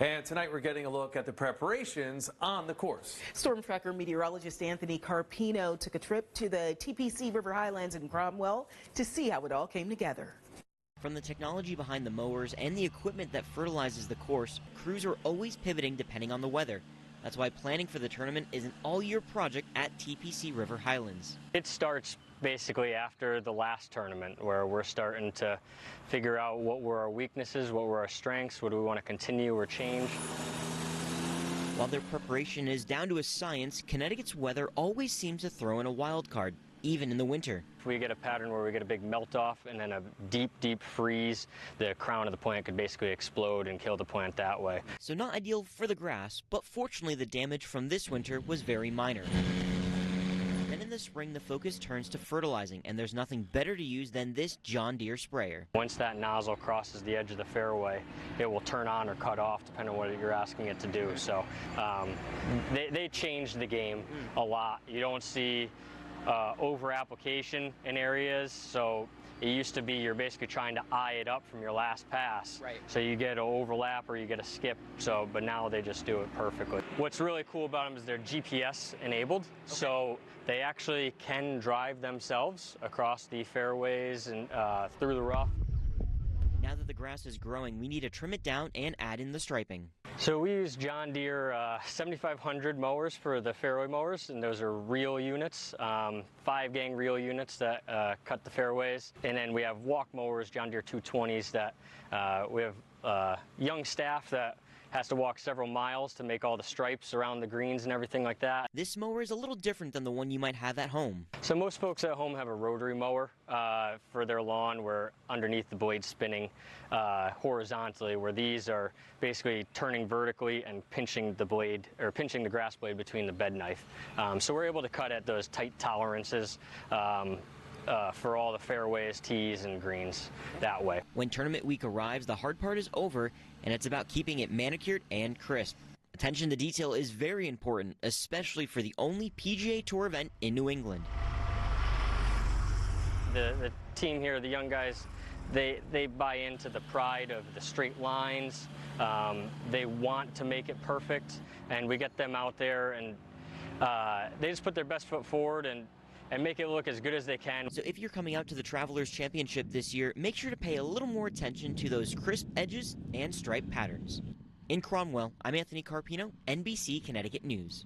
And tonight we're getting a look at the preparations on the course. Storm tracker meteorologist Anthony Carpino took a trip to the TPC River Highlands in Cromwell to see how it all came together. From the technology behind the mowers and the equipment that fertilizes the course, crews are always pivoting depending on the weather. That's why planning for the tournament is an all-year project at TPC River Highlands. It starts basically after the last tournament, where we're starting to figure out what were our weaknesses, what were our strengths, what do we want to continue or change. While their preparation is down to a science, Connecticut's weather always seems to throw in a wild card, even in the winter. If we get a pattern where we get a big melt-off and then a deep freeze, the crown of the plant could basically explode and kill the plant that way. So not ideal for the grass, but fortunately the damage from this winter was very minor. Then in the spring, the focus turns to fertilizing, and there's nothing better to use than this John Deere sprayer. Once that nozzle crosses the edge of the fairway, it will turn on or cut off depending on what you're asking it to do. So they changed the game a lot. You don't see over application in areas, so it used to be you're basically trying to eye it up from your last pass. Right. So you get an overlap or you get a skip, but now they just do it perfectly. What's really cool about them is they're GPS enabled, so they actually can drive themselves across the fairways and through the rough. Now that the grass is growing, we need to trim it down and add in the striping. So we use John Deere 7500 mowers for the fairway mowers, and those are reel units, 5-gang reel units that cut the fairways. And then we have walk mowers, John Deere 220s, that we have young staff that has to walk several miles to make all the stripes around the greens and everything like that. This mower is a little different than the one you might have at home. So most folks at home have a rotary mower for their lawn, where underneath the blade's spinning horizontally, where these are basically turning vertically and pinching the blade, or pinching the grass blade between the bed knife. So we're able to cut at those tight tolerances for all the fairways, tees, and greens that way. When tournament week arrives, the hard part is over, and it's about keeping it manicured and crisp. Attention to detail is very important, especially for the only PGA Tour event in New England. The team here, the young guys, they buy into the pride of the straight lines. They want to make it perfect, and we get them out there, and they just put their best foot forward and make it look as good as they can. So if you're coming out to the Travelers Championship this year, make sure to pay a little more attention to those crisp edges and stripe patterns. In Cromwell, I'm Anthony Carpino, NBC Connecticut News.